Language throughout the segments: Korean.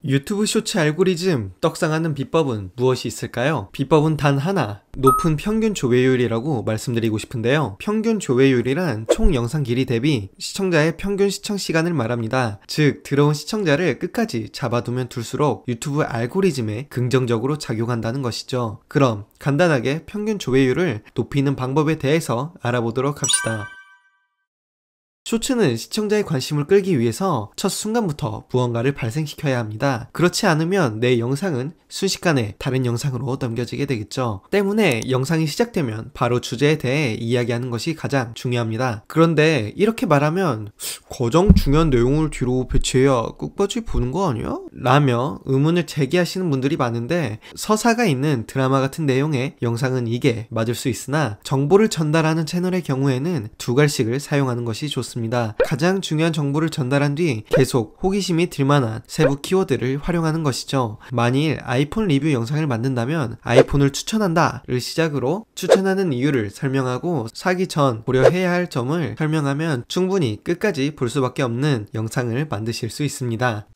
유튜브 쇼츠 알고리즘 떡상하는 비법은 무엇이 있을까요? 비법은 단 하나, 높은 평균 조회율이라고 말씀드리고 싶은데요. 평균 조회율이란 총 영상 길이 대비 시청자의 평균 시청 시간을 말합니다. 즉, 들어온 시청자를 끝까지 잡아두면 둘수록 유튜브 알고리즘에 긍정적으로 작용한다는 것이죠. 그럼 간단하게 평균 조회율을 높이는 방법에 대해서 알아보도록 합시다. 쇼츠는 시청자의 관심을 끌기 위해서 첫 순간부터 무언가를 발생시켜야 합니다. 그렇지 않으면 내 영상은 순식간에 다른 영상으로 넘겨지게 되겠죠. 때문에 영상이 시작되면 바로 주제에 대해 이야기하는 것이 가장 중요합니다. 그런데 이렇게 말하면 가장 중요한 내용을 뒤로 배치해야 끝까지 보는 거 아니야? 라며 의문을 제기하시는 분들이 많은데, 서사가 있는 드라마 같은 내용의 영상은 이게 맞을 수 있으나 정보를 전달하는 채널의 경우에는 두 갈씩을 사용하는 것이 좋습니다. 가장 중요한 정보를 전달한 뒤 계속 호기심이 들만한 세부 키워드를 활용하는 것이죠. 만일 아이폰 리뷰 영상을 만든다면 아이폰을 추천한다를 시작으로 추천하는 이유를 설명하고 사기 전 고려해야 할 점을 설명하면 충분히 끝까지 볼 수밖에 없는 영상을 만드실 수 있습니다.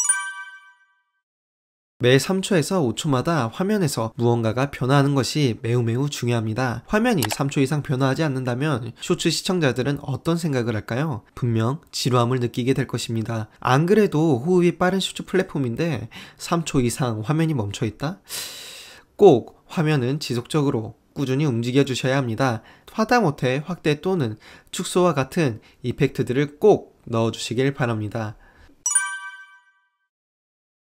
매 3초에서 5초마다 화면에서 무언가가 변화하는 것이 매우 중요합니다. 화면이 3초 이상 변화하지 않는다면 쇼츠 시청자들은 어떤 생각을 할까요? 분명 지루함을 느끼게 될 것입니다. 안 그래도 호흡이 빠른 쇼츠 플랫폼인데 3초 이상 화면이 멈춰있다? 꼭 화면은 지속적으로 꾸준히 움직여 주셔야 합니다. 하다못해 확대 또는 축소와 같은 이펙트들을 꼭 넣어주시길 바랍니다.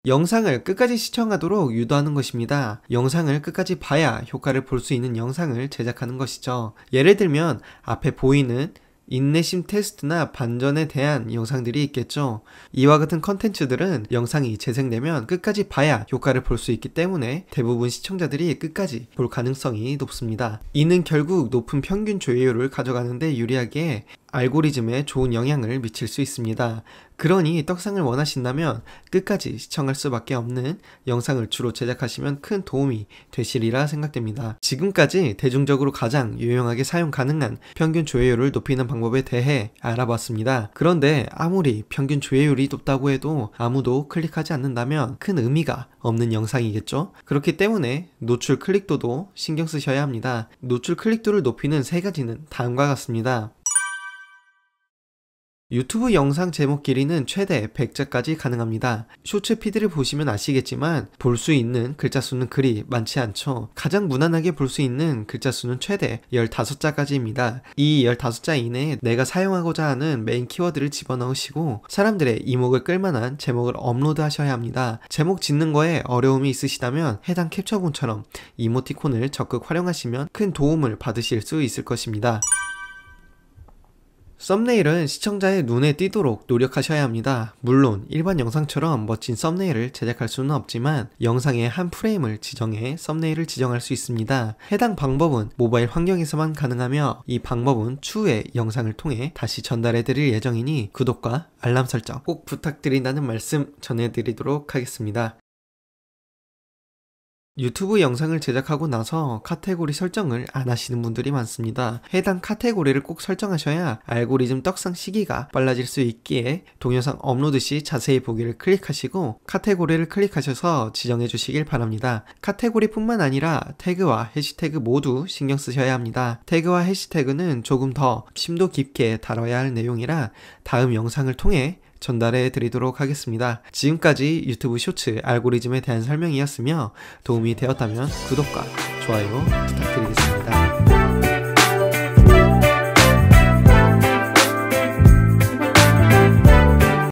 영상을 끝까지 시청하도록 유도하는 것입니다. 영상을 끝까지 봐야 효과를 볼 수 있는 영상을 제작하는 것이죠. 예를 들면 앞에 보이는 인내심 테스트나 반전에 대한 영상들이 있겠죠. 이와 같은 컨텐츠들은 영상이 재생되면 끝까지 봐야 효과를 볼 수 있기 때문에 대부분 시청자들이 끝까지 볼 가능성이 높습니다. 이는 결국 높은 평균 조회율을 가져가는데 유리하게 알고리즘에 좋은 영향을 미칠 수 있습니다. 그러니 떡상을 원하신다면 끝까지 시청할 수밖에 없는 영상을 주로 제작하시면 큰 도움이 되시리라 생각됩니다. 지금까지 대중적으로 가장 유용하게 사용 가능한 평균 조회율을 높이는 방법에 대해 알아봤습니다. 그런데 아무리 평균 조회율이 높다고 해도 아무도 클릭하지 않는다면 큰 의미가 없는 영상이겠죠? 그렇기 때문에 노출 클릭도도 신경 쓰셔야 합니다. 노출 클릭도를 높이는 세 가지는 다음과 같습니다. 유튜브 영상 제목 길이는 최대 100자까지 가능합니다. 쇼츠 피드를 보시면 아시겠지만 볼 수 있는 글자 수는 그리 많지 않죠. 가장 무난하게 볼 수 있는 글자 수는 최대 15자까지입니다. 이 15자 이내에 내가 사용하고자 하는 메인 키워드를 집어넣으시고 사람들의 이목을 끌만한 제목을 업로드 하셔야 합니다. 제목 짓는 거에 어려움이 있으시다면 해당 캡처본처럼 이모티콘을 적극 활용하시면 큰 도움을 받으실 수 있을 것입니다. 썸네일은 시청자의 눈에 띄도록 노력하셔야 합니다. 물론 일반 영상처럼 멋진 썸네일을 제작할 수는 없지만 영상의 한 프레임을 지정해 썸네일을 지정할 수 있습니다. 해당 방법은 모바일 환경에서만 가능하며 이 방법은 추후에 영상을 통해 다시 전달해 드릴 예정이니 구독과 알람 설정 꼭 부탁드린다는 말씀 전해드리도록 하겠습니다. 유튜브 영상을 제작하고 나서 카테고리 설정을 안 하시는 분들이 많습니다. 해당 카테고리를 꼭 설정하셔야 알고리즘 떡상 시기가 빨라질 수 있기에 동영상 업로드 시 자세히 보기를 클릭하시고 카테고리를 클릭하셔서 지정해 주시길 바랍니다. 카테고리 뿐만 아니라 태그와 해시태그 모두 신경 쓰셔야 합니다. 태그와 해시태그는 조금 더 심도 깊게 다뤄야 할 내용이라 다음 영상을 통해 전달해 드리도록 하겠습니다. 지금까지 유튜브 쇼츠 알고리즘에 대한 설명이었으며 도움이 되었다면 구독과 좋아요 부탁드리겠습니다.